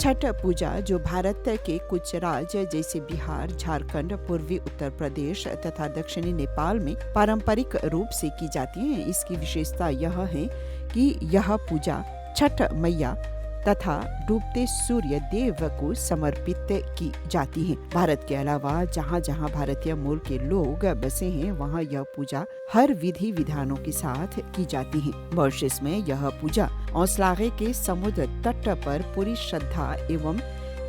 छठ पूजा जो भारत के कुछ राज्य जैसे बिहार, झारखंड, पूर्वी उत्तर प्रदेश तथा दक्षिणी नेपाल में पारंपरिक रूप से की जाती है। इसकी विशेषता यह है कि यह पूजा छठ मैया तथा डूबते सूर्य देव को समर्पित की जाती है। भारत के अलावा जहाँ जहाँ भारतीय मूल के लोग बसे हैं वहाँ यह पूजा हर विधि विधानों के साथ की जाती है। मॉरिशस में यह पूजा औसलागे के समुद्र तट पर पूरी श्रद्धा एवं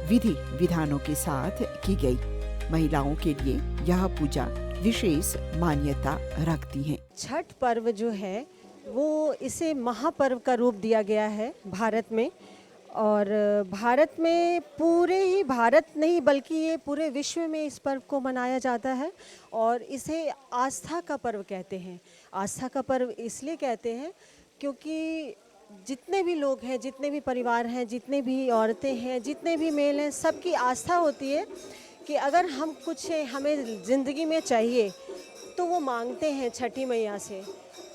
विधि विधानों के साथ की गई। महिलाओं के लिए यह पूजा विशेष मान्यता रखती है। छठ पर्व जो है वो इसे महापर्व का रूप दिया गया है भारत में, और भारत में पूरे ही भारत नहीं बल्कि ये पूरे विश्व में इस पर्व को मनाया जाता है और इसे आस्था का पर्व कहते हैं। आस्था का पर्व इसलिए कहते हैं क्योंकि जितने भी लोग हैं, जितने भी परिवार हैं, जितने भी औरतें हैं, जितने भी मेल हैं, सबकी आस्था होती है कि अगर हम कुछ हमें ज़िंदगी में चाहिए तो वो मांगते हैं छठी मैया से,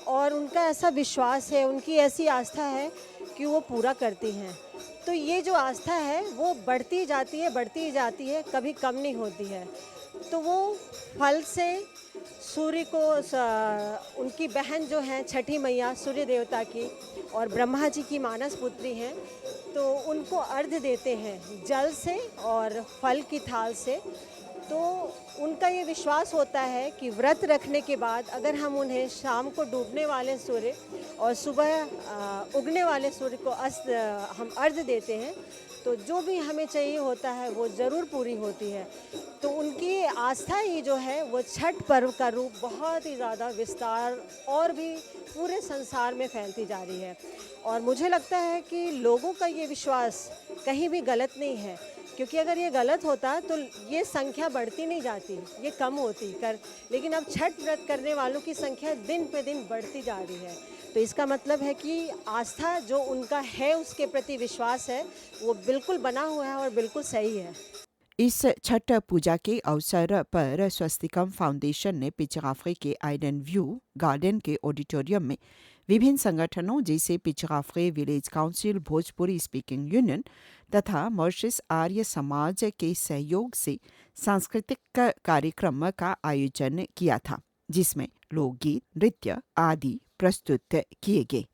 और उनका ऐसा विश्वास है, उनकी ऐसी आस्था है कि वो पूरा करती हैं। तो ये जो आस्था है वो बढ़ती जाती है, कभी कम नहीं होती है। तो वो फल से सूर्य को उनकी बहन जो हैं छठी मैया सूर्य देवता की और ब्रह्मा जी की मानस पुत्री हैं, तो उनको अर्घ्य देते हैं जल से और फल की थाल से। तो उनका ये विश्वास होता है कि व्रत रखने के बाद अगर हम उन्हें शाम को डूबने वाले सूर्य और सुबह उगने वाले सूर्य को हम अर्घ्य देते हैं तो जो भी हमें चाहिए होता है वो ज़रूर पूरी होती है। तो उनकी आस्था ही जो है वो छठ पर्व का रूप बहुत ही ज़्यादा विस्तार और भी पूरे संसार में फैलती जा रही है। और मुझे लगता है कि लोगों का ये विश्वास कहीं भी गलत नहीं है, क्योंकि अगर ये गलत होता तो ये संख्या बढ़ती नहीं जाती, ये कम होती लेकिन अब छठ व्रत करने वालों की संख्या दिन पे दिन बढ़ती जा रही है। तो इसका मतलब है कि आस्था जो उनका है, उसके प्रति विश्वास है, वो बिल्कुल बना हुआ है और बिल्कुल सही है। इस छठ पूजा के अवसर पर स्वस्तिकम फाउंडेशन ने पिचगाफरे के आइडन व्यू गार्डन के ऑडिटोरियम में विभिन्न संगठनों जैसे पिचगाफरे village council, Bhojpuri speaking union तथा मॉरिशस आर्य समाज के सहयोग से सांस्कृतिक कार्यक्रम का आयोजन किया था, जिसमें लोकगीत, नृत्य आदि प्रस्तुत किए गए।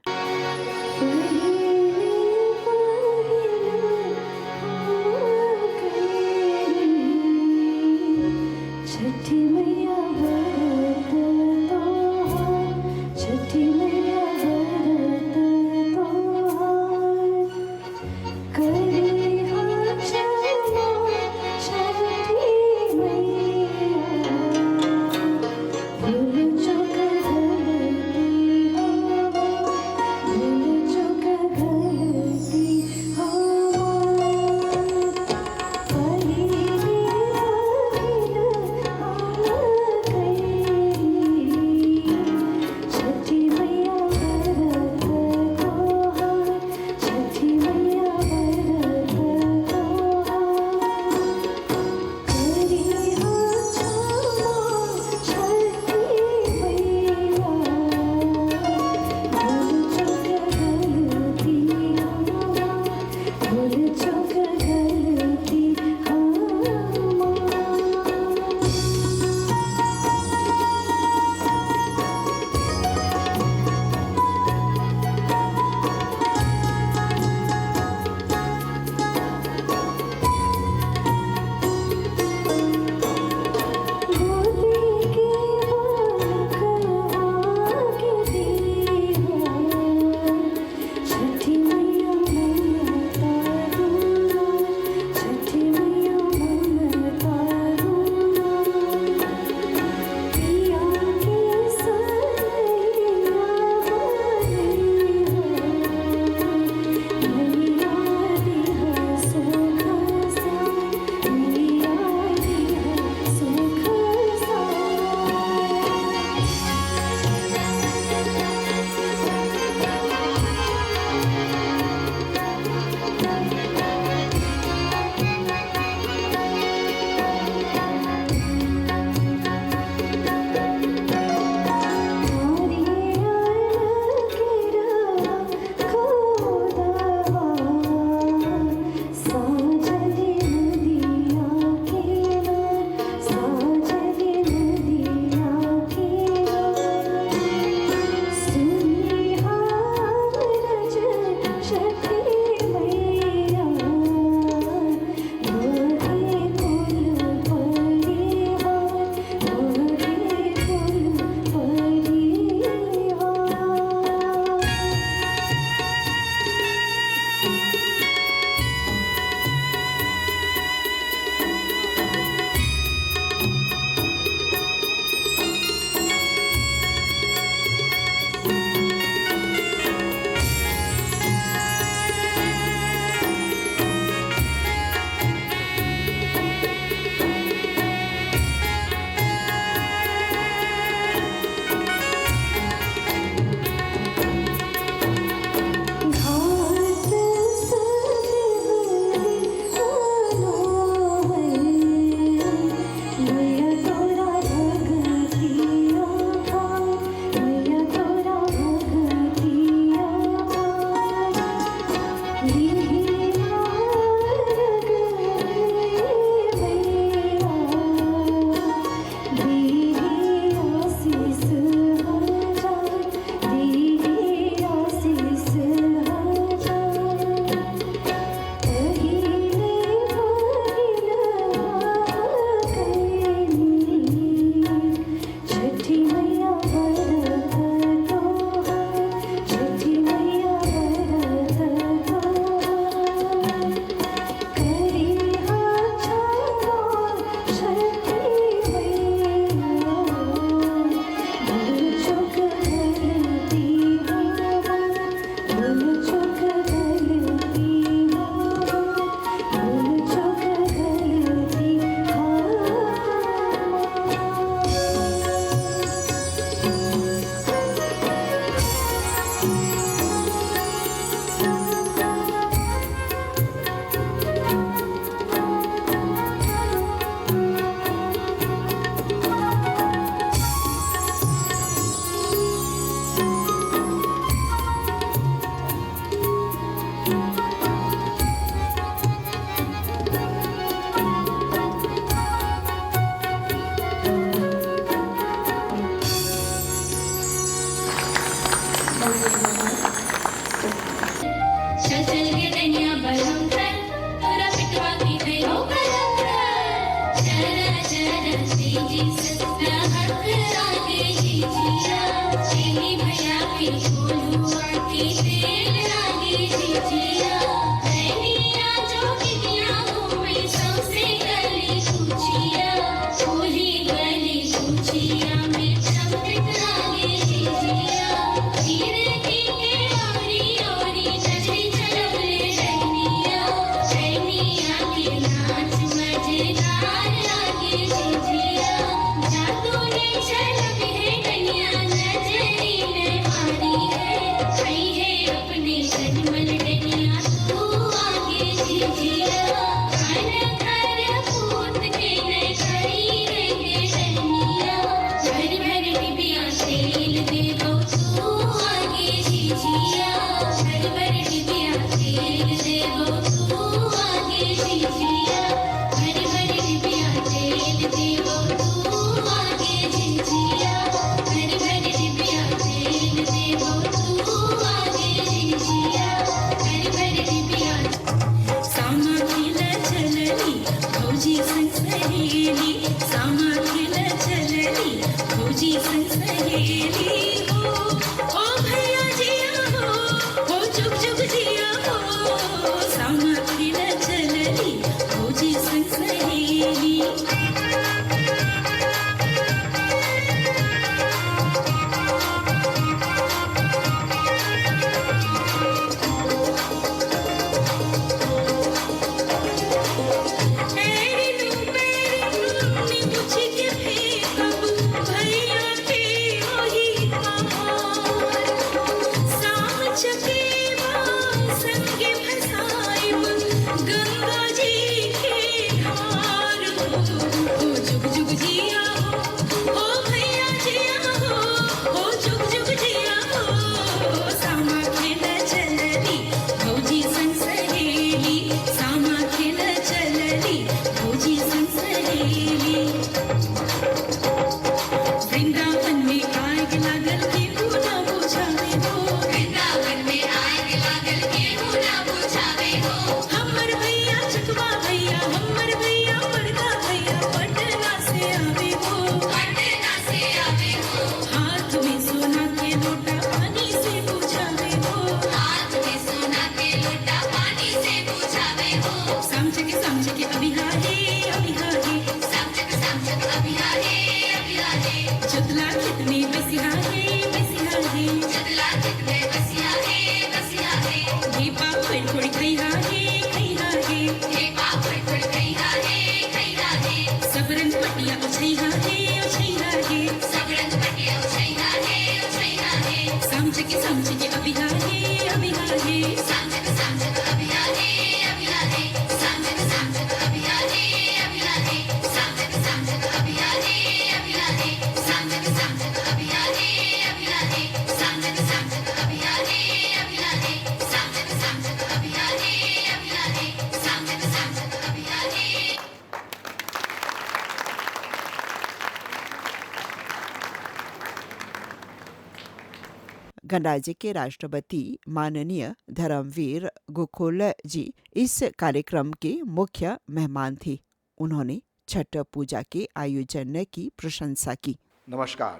गणराज्य के राष्ट्रपति माननीय धर्मवीर गोकुल जी इस कार्यक्रम के मुख्य मेहमान थे। उन्होंने छठ पूजा के आयोजन की प्रशंसा की। नमस्कार।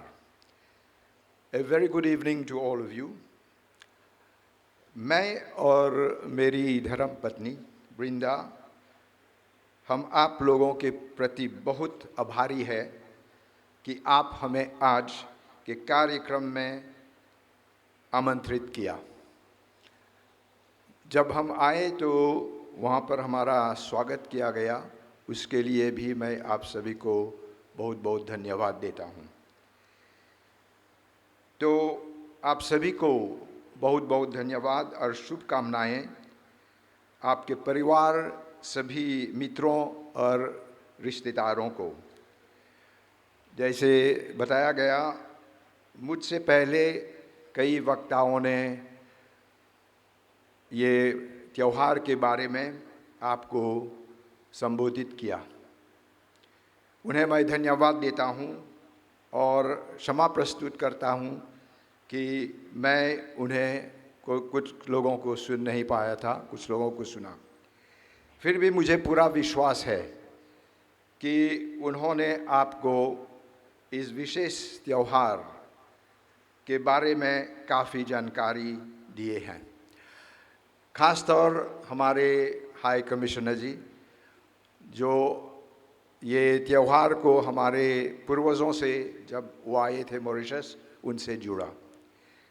A very good evening to all of you. मैं और मेरी धर्म पत्नी वृंदा हम आप लोगों के प्रति बहुत आभारी है कि आप हमें आज के कार्यक्रम में आमंत्रित किया। जब हम आए तो वहाँ पर हमारा स्वागत किया गया, उसके लिए भी मैं आप सभी को बहुत बहुत धन्यवाद देता हूँ। तो आप सभी को बहुत बहुत धन्यवाद और शुभकामनाएं। आपके परिवार, सभी मित्रों और रिश्तेदारों को। जैसे बताया गया, मुझसे पहले कई वक्ताओं ने ये त्यौहार के बारे में आपको संबोधित किया। उन्हें मैं धन्यवाद देता हूँ और क्षमा प्रस्तुत करता हूँ कि मैं उन्हें कुछ लोगों को सुन नहीं पाया था, कुछ लोगों को सुना। फिर भी मुझे पूरा विश्वास है कि उन्होंने आपको इस विशेष त्यौहार के बारे में काफ़ी जानकारी दिए हैं। ख़ासतौर हमारे हाई कमिश्नर जी जो ये त्यौहार को हमारे पूर्वजों से जब वो आए थे मॉरिशस उनसे जुड़ा।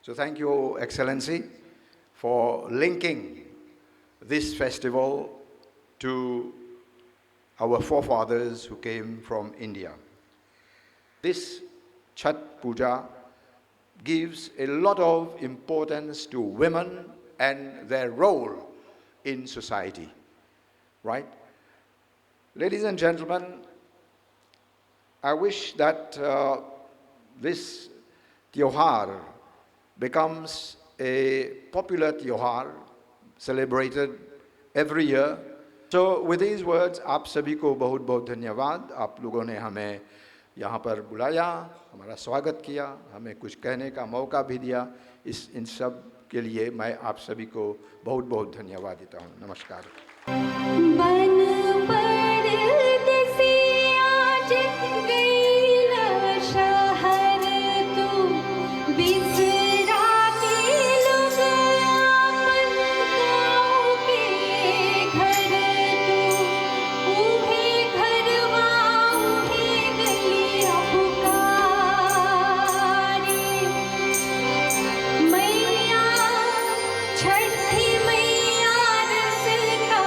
So thank you, Excellency, for linking this festival to our forefathers who came from India. This Chhath Puja gives a lot of importance to women and their role in society, right? Ladies and gentlemen, I wish that this Tyohar becomes a popular Tyohar celebrated every year. So with these words, आप सभी को बहुत बहुत धन्यवाद। आप लोगों ने हमें यहाँ पर बुलाया, हमारा स्वागत किया, हमें कुछ कहने का मौका भी दिया। इन सब के लिए मैं आप सभी को बहुत बहुत धन्यवाद देता हूँ। नमस्कार। मैया छठी मैया रस का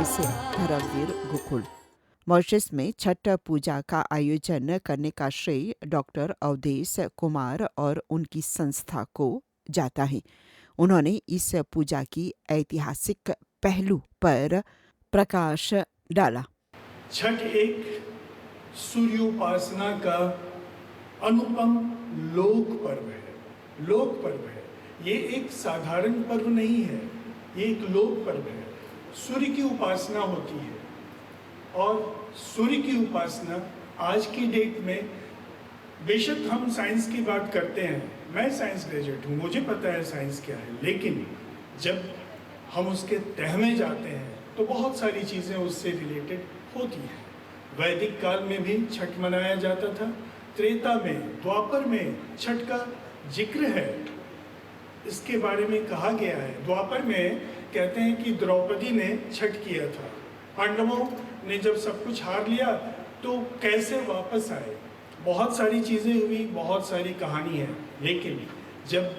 सदस्य धर्मवीर गोकुल। मॉरिशस में छठ पूजा का आयोजन करने का श्रेय डॉक्टर अवधेश कुमार और उनकी संस्था को जाता है। उन्होंने इस पूजा की ऐतिहासिक पहलू पर प्रकाश डाला। छठ एक सूर्य उपासना का अनुपम लोक पर्व है। लोक पर्व है, ये एक साधारण पर्व नहीं है, ये एक लोक पर्व है। सूर्य की उपासना होती है और सूर्य की उपासना आज की डेट में, बेशक हम साइंस की बात करते हैं, मैं साइंस ग्रेजुएट हूँ, मुझे पता है साइंस क्या है, लेकिन जब हम उसके तह में जाते हैं तो बहुत सारी चीज़ें उससे रिलेटेड होती हैं। वैदिक काल में भी छठ मनाया जाता था, त्रेता में, द्वापर में छठ का जिक्र है, इसके बारे में कहा गया है। द्वापर में कहते हैं कि द्रौपदी ने छठ किया था, पांडवों ने जब सब कुछ हार लिया तो कैसे वापस आए, बहुत सारी चीज़ें हुई, बहुत सारी कहानी है। लेकिन जब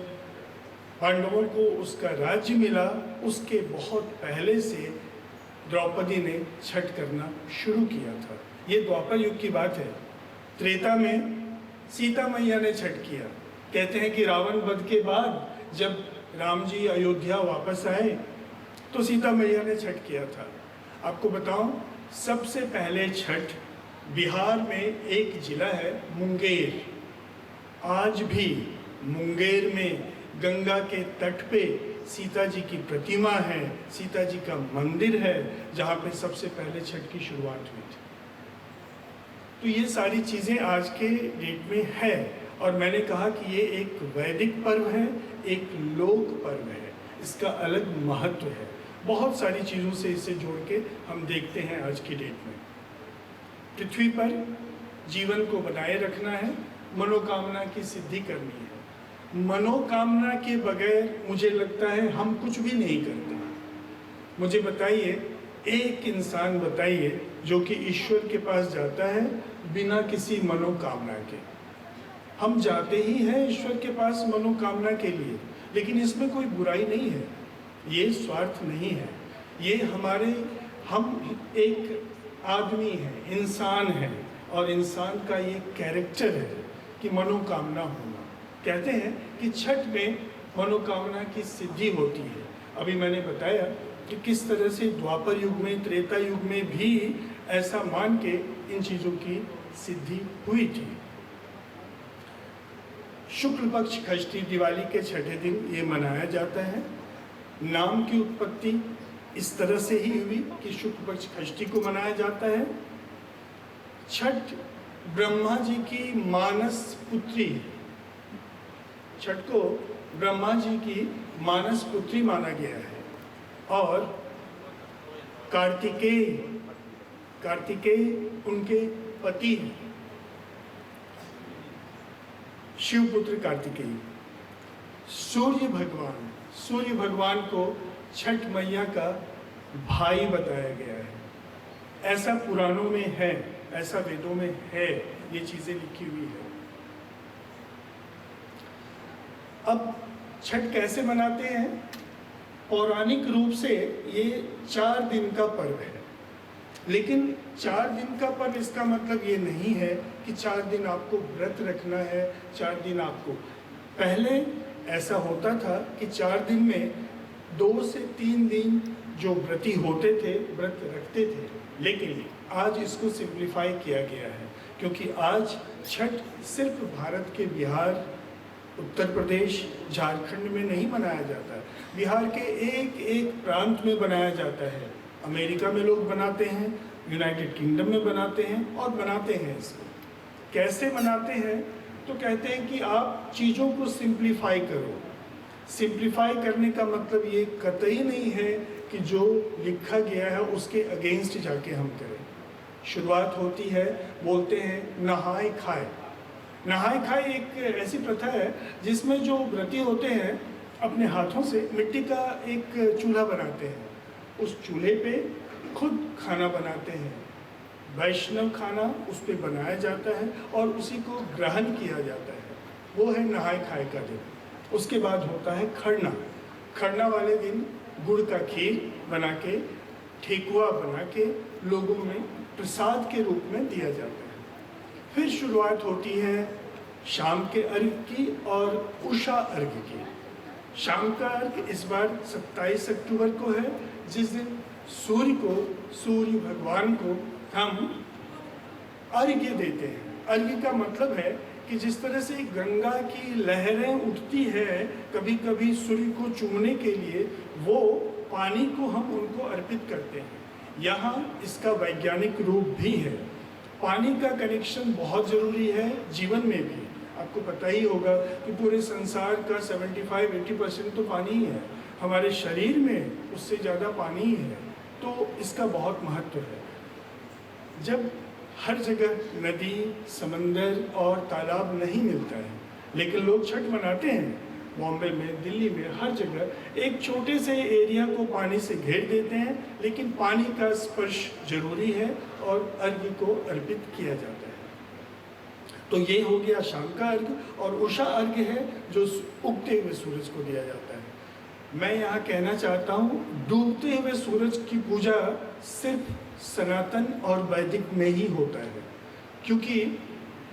पांडवों को उसका राज्य मिला, उसके बहुत पहले से द्रौपदी ने छठ करना शुरू किया था। ये द्वापर युग की बात है। त्रेता में सीता मैया ने छठ किया। कहते हैं कि रावण वध के बाद जब राम जी अयोध्या वापस आए तो सीता मैया ने छठ किया था। आपको बताऊं, सबसे पहले छठ बिहार में एक जिला है मुंगेर। आज भी मुंगेर में गंगा के तट पे सीता जी की प्रतिमा है, सीता जी का मंदिर है, जहाँ पे सबसे पहले छठ की शुरुआत हुई थी। तो ये सारी चीज़ें आज के डेट में है और मैंने कहा कि ये एक वैदिक पर्व है, एक लोक पर्व है, इसका अलग महत्व है। बहुत सारी चीज़ों से इसे जोड़ के हम देखते हैं आज की डेट में। पृथ्वी पर जीवन को बनाए रखना है, मनोकामना की सिद्धि करनी है। मनोकामना के बगैर मुझे लगता है हम कुछ भी नहीं करते। मुझे बताइए, एक इंसान बताइए जो कि ईश्वर के पास जाता है बिना किसी मनोकामना के। हम जाते ही हैं ईश्वर के पास मनोकामना के लिए, लेकिन इसमें कोई बुराई नहीं है, ये स्वार्थ नहीं है, ये हम एक आदमी है, इंसान है, और इंसान का ये कैरेक्टर है कि मनोकामना होना। कहते हैं कि छठ में मनोकामना की सिद्धि होती है। अभी मैंने बताया कि किस तरह से द्वापर युग में, त्रेता युग में भी ऐसा मान के इन चीज़ों की सिद्धि हुई थी। शुक्ल पक्ष षष्ठी, दिवाली के छठे दिन ये मनाया जाता है। नाम की उत्पत्ति इस तरह से ही हुई कि शुक्ल पक्ष षष्ठी को मनाया जाता है। छठ ब्रह्मा जी की मानस पुत्री है। छठ को ब्रह्मा जी की मानस पुत्री माना गया है। और कार्तिकेय उनके पति हैं, शिवपुत्र कार्तिकेय। सूर्य भगवान को छठ मैया का भाई बताया गया है। ऐसा पुराणों में है, ऐसा वेदों में है, ये चीज़ें लिखी हुई है। अब छठ कैसे मनाते हैं? पौराणिक रूप से ये 4 दिन का पर्व है, लेकिन 4 दिन का पर्व इसका मतलब ये नहीं है कि 4 दिन आपको व्रत रखना है। 4 दिन आपको, पहले ऐसा होता था कि 4 दिन में 2 से 3 दिन जो व्रती होते थे व्रत रखते थे, लेकिन आज इसको सिंप्लीफाई किया गया है, क्योंकि आज छठ सिर्फ भारत के बिहार, उत्तर प्रदेश, झारखंड में नहीं मनाया जाता। बिहार के एक प्रांत में बनाया जाता है। अमेरिका में लोग बनाते हैं, यूनाइटेड किंगडम में बनाते हैं और बनाते हैं। इसको कैसे मनाते हैं? तो कहते हैं कि आप चीज़ों को सिंप्लीफाई करो। सिंप्लीफाई करने का मतलब ये कतई नहीं है कि जो लिखा गया है उसके अगेंस्ट जाके हम करें। शुरुआत होती है, बोलते हैं नहाए खाए। नहाए खाए एक ऐसी प्रथा है जिसमें जो व्रती होते हैं अपने हाथों से मिट्टी का एक चूल्हा बनाते हैं, उस चूल्हे पे खुद खाना बनाते हैं। वैष्णव खाना उस पे बनाया जाता है और उसी को ग्रहण किया जाता है। वो है नहाए खाए का दिन। उसके बाद होता है खरना। खरना वाले दिन गुड़ का खीर बना के ठेकुआ बना के लोगों में प्रसाद के रूप में दिया जाता है। फिर शुरुआत होती है शाम के अर्घ की और उषा अर्घ की। शाम का अर्घ इस बार 27 अक्टूबर को है, जिस दिन सूर्य भगवान को हम अर्घ्य देते हैं। अर्घ्य का मतलब है कि जिस तरह से गंगा की लहरें उठती है कभी कभी सूर्य को चूमने के लिए, वो पानी को हम उनको अर्पित करते हैं। यहाँ इसका वैज्ञानिक रूप भी है। पानी का कनेक्शन बहुत ज़रूरी है जीवन में भी। आपको पता ही होगा कि पूरे संसार का 75-80% तो पानी ही है। हमारे शरीर में उससे ज़्यादा पानी ही है, तो इसका बहुत महत्व है। जब हर जगह नदी, समंदर और तालाब नहीं मिलता है, लेकिन लोग छठ मनाते हैं। बॉम्बे में, दिल्ली में, हर जगह एक छोटे से एरिया को पानी से घेर देते हैं, लेकिन पानी का स्पर्श जरूरी है और अर्घ्य को अर्पित किया जाता है। तो ये हो गया शाम का अर्घ्य। और उषा अर्घ्य है जो उगते हुए सूरज को दिया जाता है। मैं यहाँ कहना चाहता हूँ, डूबते हुए सूरज की पूजा सिर्फ सनातन और वैदिक में ही होता है, क्योंकि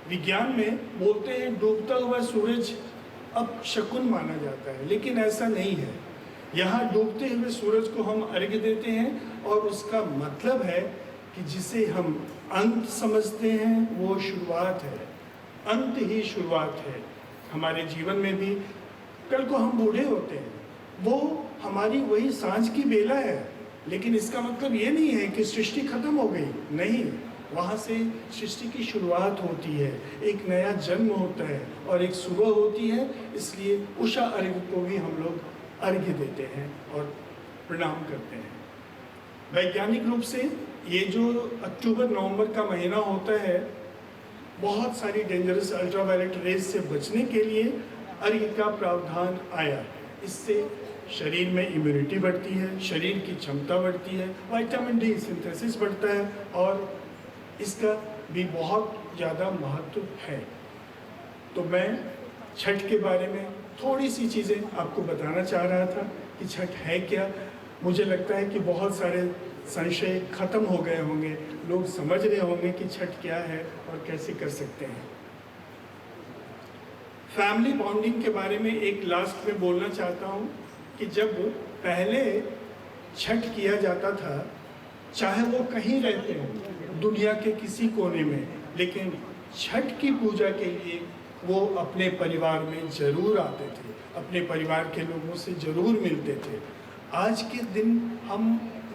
विज्ञान में बोलते हैं डूबता हुआ सूरज अब शकुन माना जाता है, लेकिन ऐसा नहीं है। यहाँ डूबते हुए सूरज को हम अर्घ्य देते हैं और उसका मतलब है कि जिसे हम अंत समझते हैं वो शुरुआत है, अंत ही शुरुआत है। हमारे जीवन में भी कल को हम बूढ़े होते हैं, वो हमारी वही सांझ की बेला है, लेकिन इसका मतलब ये नहीं है कि सृष्टि खत्म हो गई, नहीं। वहाँ से सृष्टि की शुरुआत होती है, एक नया जन्म होता है और एक सुबह होती है। इसलिए उषा अर्घ्य को भी हम लोग अर्घ्य देते हैं और प्रणाम करते हैं। वैज्ञानिक रूप से ये जो अक्टूबर-नवंबर का महीना होता है, बहुत सारी डेंजरस अल्ट्रावायलेट रेज से बचने के लिए अर्घ्य का प्रावधान आया। इससे शरीर में इम्यूनिटी बढ़ती है, शरीर की क्षमता बढ़ती है, विटामिन डी सिंथेसिस बढ़ता है और इसका भी बहुत ज़्यादा महत्व है। तो मैं छठ के बारे में थोड़ी सी चीज़ें आपको बताना चाह रहा था कि छठ है क्या। मुझे लगता है कि बहुत सारे संशय खत्म हो गए होंगे, लोग समझ रहे होंगे कि छठ क्या है और कैसे कर सकते हैं। फैमिली बॉन्डिंग के बारे में एक लास्ट में बोलना चाहता हूँ कि जब पहले छठ किया जाता था, चाहे वो कहीं रहते हो दुनिया के किसी कोने में, लेकिन छठ की पूजा के लिए वो अपने परिवार में ज़रूर आते थे, अपने परिवार के लोगों से ज़रूर मिलते थे। आज के दिन हम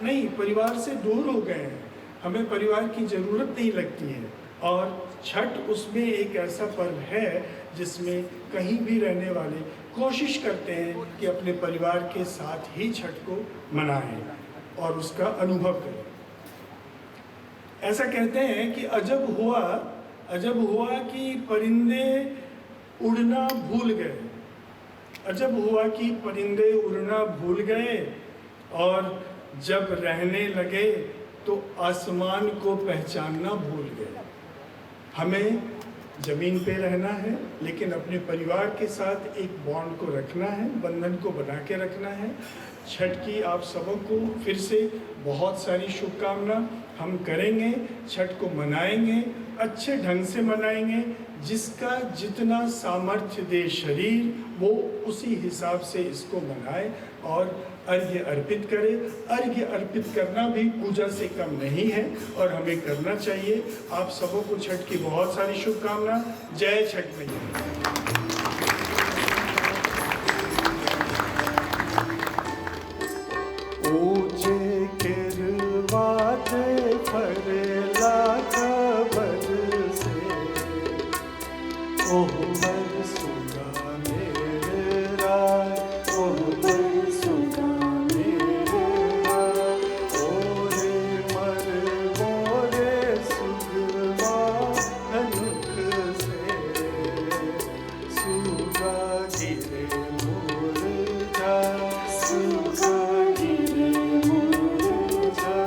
नहीं, परिवार से दूर हो गए हैं, हमें परिवार की ज़रूरत नहीं लगती है। और छठ उसमें एक ऐसा पर्व है जिसमें कहीं भी रहने वाले कोशिश करते हैं कि अपने परिवार के साथ ही छठ को मनाएं और उसका अनुभव करें। ऐसा कहते हैं कि अजब हुआ कि परिंदे उड़ना भूल गए, अजब हुआ कि परिंदे उड़ना भूल गए और जब रहने लगे तो आसमान को पहचानना भूल गए। हमें ज़मीन पे रहना है, लेकिन अपने परिवार के साथ एक बॉन्ड को रखना है, बंधन को बना के रखना है। छठ की आप सबों को फिर से बहुत सारी शुभकामना। हम करेंगे, छठ को मनाएंगे, अच्छे ढंग से मनाएंगे। जिसका जितना सामर्थ्य दे शरीर, वो उसी हिसाब से इसको मनाए और अर्घ्य अर्पित करे। अर्घ्य अर्पित करना भी पूजा से कम नहीं है और हमें करना चाहिए। आप सबों को छठ की बहुत सारी शुभकामना। जय छठ मैया। ऊंचे गिरवाते फरेला खबर से, ओह मर सुगा मेरे राय, ओह मर सुगा मेरे राय, ओरे मर मोरे सुगवा धनुख से, सुगा गिरे मुरझा, सुगा गिरे मुरझा,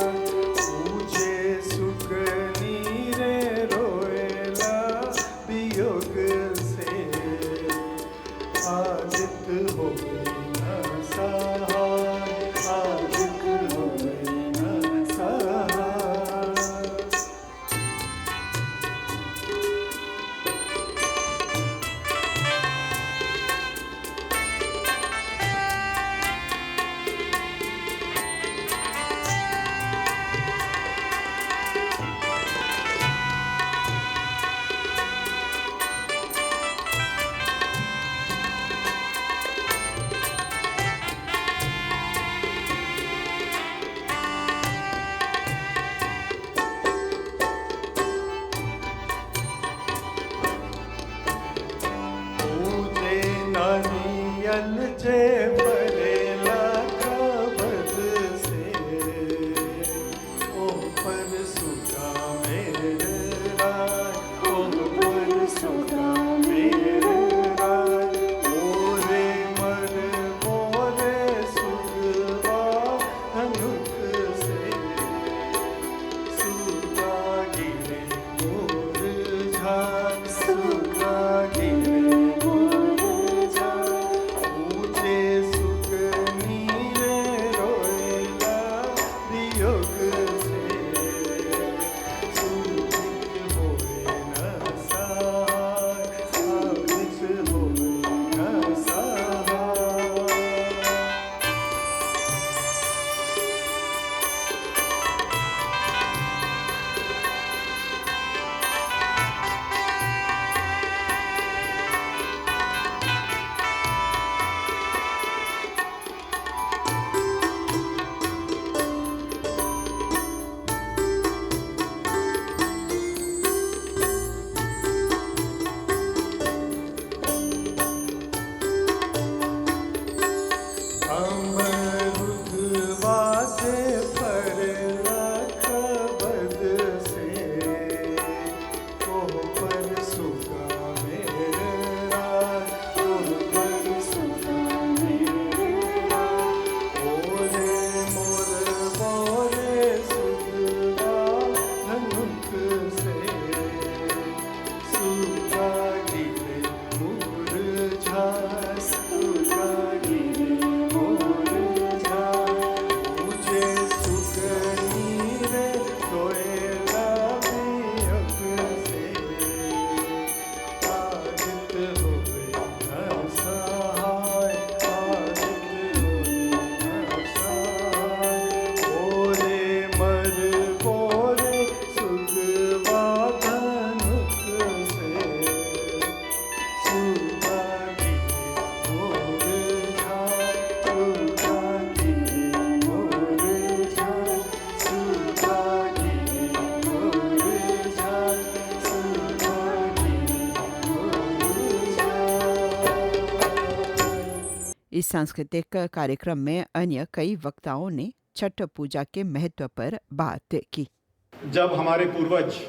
इस सांस्कृतिक कार्यक्रम में अन्य कई वक्ताओं ने छठ पूजा के महत्व पर बात की। जब हमारे पूर्वज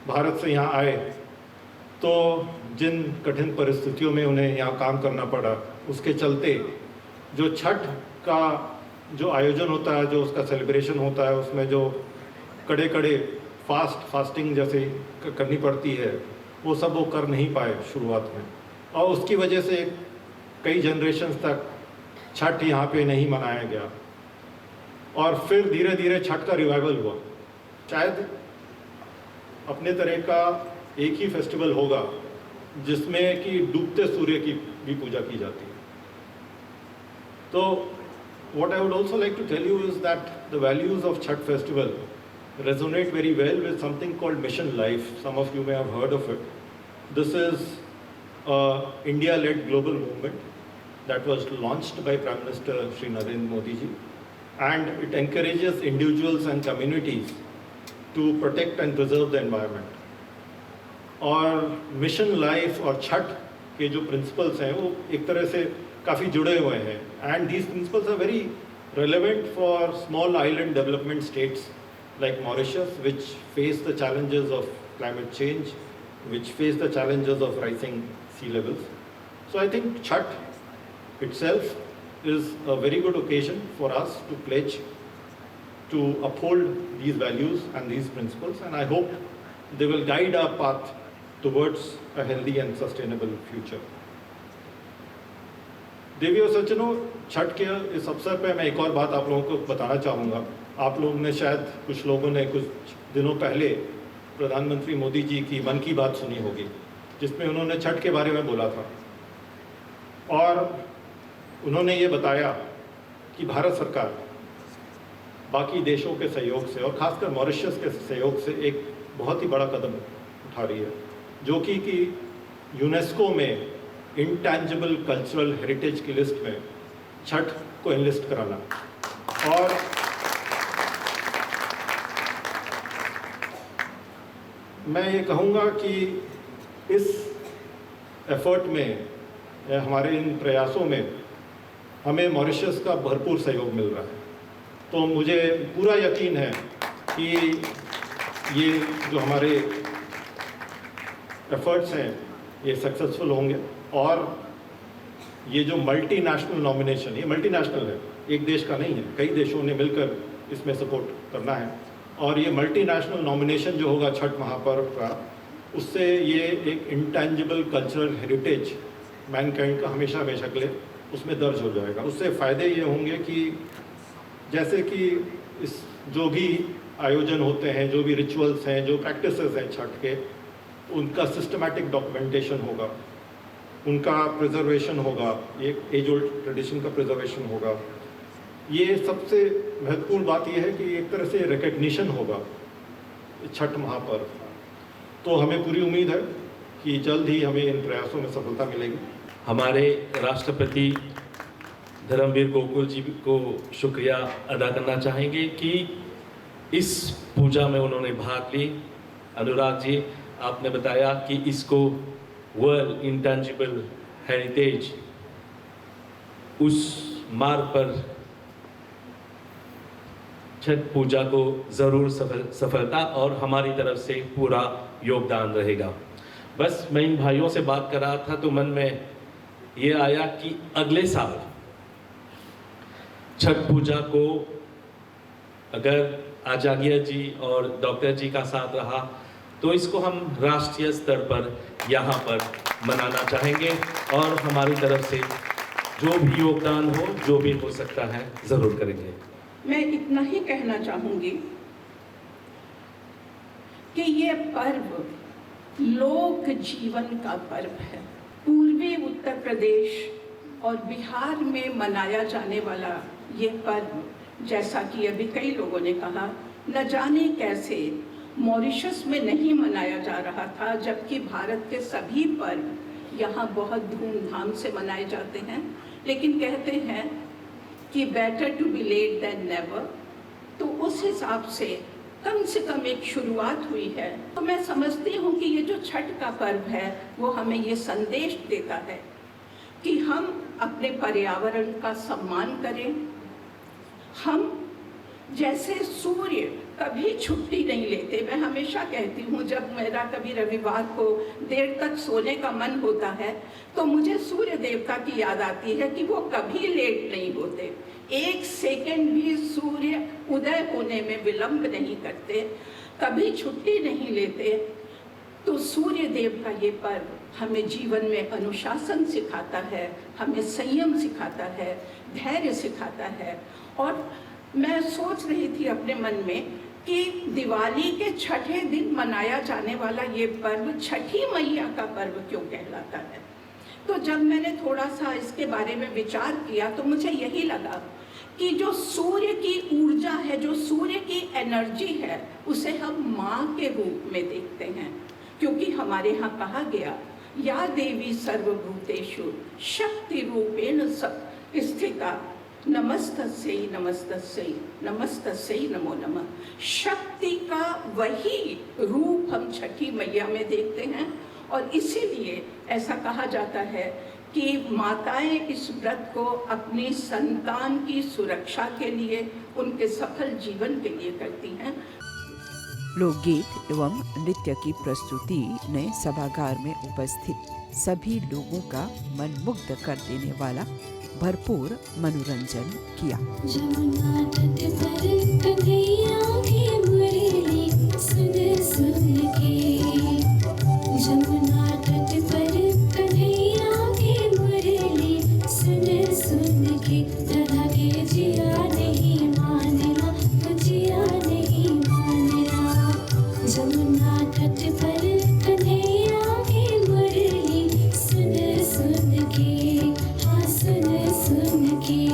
भारत से यहाँ आए तो जिन कठिन परिस्थितियों में उन्हें यहाँ काम करना पड़ा, उसके चलते जो छठ का जो आयोजन होता है, जो उसका सेलिब्रेशन होता है, उसमें जो कड़े कड़े फास्टिंग जैसे करनी पड़ती है, वो सब वो कर नहीं पाए शुरुआत में, और उसकी वजह से कई जनरेशन्स तक छठ यहाँ पे नहीं मनाया गया। और फिर धीरे धीरे छठ का रिवाइवल हुआ। शायद अपने तरह का एक ही फेस्टिवल होगा जिसमें कि डूबते सूर्य की भी पूजा की जाती है। तो what I would also like to tell you is that the values of Chhath festival resonate very well with something called Mission Life. Some of you may have heard of it. This is a India-led global movement that was launched by Prime Minister Shri Narendra Modi ji, and it encourages individuals and communities to protect and preserve the environment. और mission life और छठ के जो principles हैं वो एक तरह से काफ़ी जुड़े हुए हैं, and these principles are very relevant for small island development states like Mauritius, which face the challenges of climate change, which face the challenges of rising sea levels. So I think Chhath itself is a very good occasion for us to pledge to uphold these values and these principles, and I hope they will guide our path towards a healthy and sustainable future. देवी और सज्जनों, छठ के इस अवसर पर मैं एक और बात आप लोगों को बताना चाहूँगा. आप लोगों ने शायद, कुछ लोगों ने कुछ दिनों पहले प्रधानमंत्री मोदी जी की मन की बात सुनी होगी, जिसमें उन्होंने छठ के बारे में बोला था, और उन्होंने ये बताया कि भारत सरकार बाकी देशों के सहयोग से और ख़ासकर मॉरिशस के सहयोग से एक बहुत ही बड़ा कदम उठा रही है, जो कि यूनेस्को में इंटैंजिबल कल्चरल हेरिटेज की लिस्ट में छठ को एनलिस्ट कराना. और मैं ये कहूँगा कि इस एफर्ट में, हमारे इन प्रयासों में हमें मॉरिशस का भरपूर सहयोग मिल रहा है. तो मुझे पूरा यकीन है कि ये जो हमारे एफर्ट्स हैं ये सक्सेसफुल होंगे, और ये जो मल्टीनेशनल नॉमिनेशन, ये मल्टीनेशनल है, एक देश का नहीं है, कई देशों ने मिलकर इसमें सपोर्ट करना है, और ये मल्टीनेशनल नॉमिनेशन जो होगा छठ महापर्व का, उससे ये एक इंटैंजिबल कल्चरल हेरिटेज मैनकाइंड का हमेशा हमेशा के लिए उसमें दर्ज हो जाएगा. उससे फ़ायदे ये होंगे कि जैसे कि इस जो भी आयोजन होते हैं, जो भी रिचुअल्स हैं, जो प्रैक्टिसेस हैं छठ के, उनका सिस्टमैटिक डॉक्यूमेंटेशन होगा, उनका प्रिजर्वेशन होगा, एक एज ओल्ड ट्रेडिशन का प्रिजर्वेशन होगा. ये सबसे महत्वपूर्ण बात यह है कि एक तरह से रिकग्निशन होगा छठ महापर्व. तो हमें पूरी उम्मीद है कि जल्द ही हमें इन प्रयासों में सफलता मिलेगी. हमारे राष्ट्रपति धर्मवीर गोकुल जी को शुक्रिया अदा करना चाहेंगे कि इस पूजा में उन्होंने भाग ली. अनुराग जी, आपने बताया कि इसको वर्ल्ड इंटेंजिबल हेरिटेज, उस मार्ग पर छठ पूजा को ज़रूर सफलता, और हमारी तरफ से पूरा योगदान रहेगा. बस मैं इन भाइयों से बात कर रहा था तो मन में ये आया कि अगले साल छठ पूजा को अगर आचार्य जी और डॉक्टर जी का साथ रहा तो इसको हम राष्ट्रीय स्तर पर यहाँ पर मनाना चाहेंगे, और हमारी तरफ से जो भी योगदान हो, जो भी हो सकता है, ज़रूर करेंगे. मैं इतना ही कहना चाहूँगी कि ये पर्व लोक जीवन का पर्व है. पूर्वी उत्तर प्रदेश और बिहार में मनाया जाने वाला ये पर्व, जैसा कि अभी कई लोगों ने कहा, न जाने कैसे मॉरिशस में नहीं मनाया जा रहा था, जबकि भारत के सभी पर्व यहाँ बहुत धूमधाम से मनाए जाते हैं. लेकिन कहते हैं कि better to be late than never. तो उस हिसाब से कम एक शुरुआत हुई है. तो मैं समझती हूँ कि ये जो छठ का पर्व है वो हमें ये संदेश देता है कि हम अपने पर्यावरण का सम्मान करें। हम जैसे सूर्य कभी छुट्टी नहीं लेते। मैं हमेशा कहती हूँ, जब मेरा कभी रविवार को देर तक सोने का मन होता है तो मुझे सूर्य देवता की याद आती है कि वो कभी लेट नहीं होते, एक सेकंड भी सूर्य उदय होने में विलंब नहीं करते, कभी छुट्टी नहीं लेते। तो सूर्य देव का ये पर्व हमें जीवन में अनुशासन सिखाता है, हमें संयम सिखाता है, धैर्य सिखाता है। और मैं सोच रही थी अपने मन में कि दिवाली के छठे दिन मनाया जाने वाला ये पर्व छठी मैया का पर्व क्यों कहलाता है। तो जब मैंने थोड़ा सा इसके बारे में विचार किया तो मुझे यही लगा कि जो सूर्य की ऊर्जा है, जो सूर्य की एनर्जी है, उसे हम माँ के रूप में देखते हैं। क्योंकि हमारे यहाँ कहा गया, या देवी सर्वभूतेषु शक्ति रूपेण स्थिता नमस्तस्यै नमस्तस्यै नमस्तस्यै नमो नमः। शक्ति का वही रूप हम छठी मैया में देखते हैं। और इसीलिए ऐसा कहा जाता है कि माताएं इस व्रत को अपनी संतान की सुरक्षा के लिए, उनके सफल जीवन के लिए करती हैं। लोकगीत एवं नृत्य की प्रस्तुति ने सभागार में उपस्थित सभी लोगों का मन मुग्ध कर देने वाला भरपूर मनोरंजन किया। जमुना तट पर कन्हैया की मुरली सुन सुन के, जमुना तट पर कन्हैया की मुरली सुन सुन के, राधा के जिया नहीं मानला, जिया नहीं मानला। जमुना तट पर कन्हैया की मुरली सुन सुन के, हाँ सुन सुन के।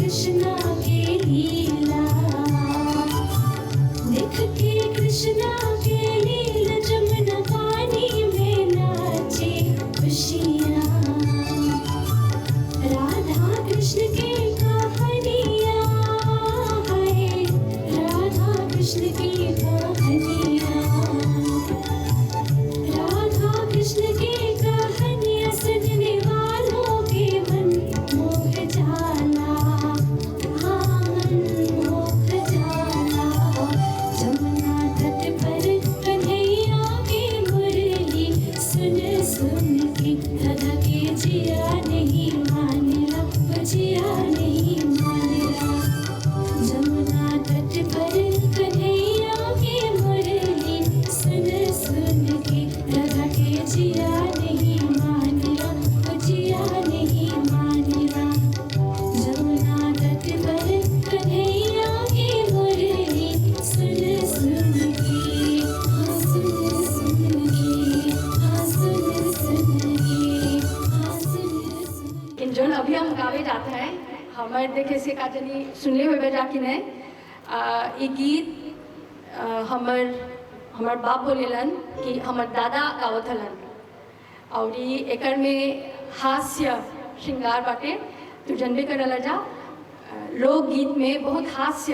कृष्णा के लीला, देख के कृष्णा के लीला, जमुना पानी में नाचे खुशियाँ। राधा कृष्ण की कहानियाँ है, राधा कृष्ण की कहानियाँ, राधा कृष्ण की कहानियाँ सुनने वालों के मन मोह जाला, हाँ मन मोह जाला। जमुना तट पर कन्हैया की मुरली सुन सुन के राधा के जिया नहीं मानेला, वो जिया नहीं मानेला। जमुना तट पर कन्हैया की मुरली सुन सुन के राधा के जिया नहीं मानेला, वो जिया नहीं मानेला। जमुना तट पर कन्हैया की मुरली सुन सुन के, हाँ सुन सुन के, हाँ सुन सुन के, हाँ सुन सुन के। जोन अभी हम गावे जाता है हमारे देखे से का जनी सुनले हुए बजा कि नहीं ये गीत हमर बाप बोलेलन कि हमर दादा गावत हलन और ये एकर में हास्य श्रृंगार बाटे तो जनबे करला जा लोकगीत में बहुत हास्य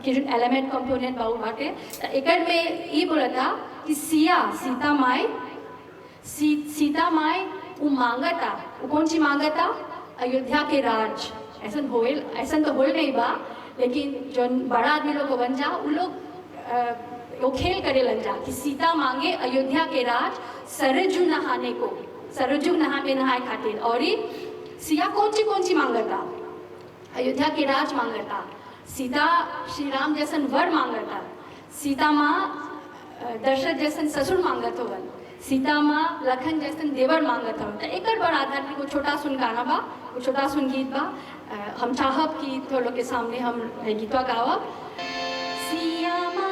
के जो एलिमेंट कंपोनेंट बाऊ बाटे तो एकर में ये बोला था कि सीता माई वो मांगता वो कौन सी मांगता अयोध्या के राज ऐसा तो होल नहीं बा लेकिन जो बड़ा आदमी लोग बन जा वो लोग वो खेल करे लन जा कि सीता मांगे अयोध्या के राज सरजू नहाने को सरजू नहाए खातिर और सिया कौन सी मांगता अयोध्या के राज मांगता सीता श्री राम जैसन वर मांगता सीता माँ दशरथ जैसन ससुर मांगत होवन सीता माँ लखन जैसन देवर मांगत हो तो एक बड़ा आधार को छोटा सुन गाना बा वो छोटा सुन गीत बा हम चाहब कि थोड़ों के सामने हम गीतवा गावब। सिया माँ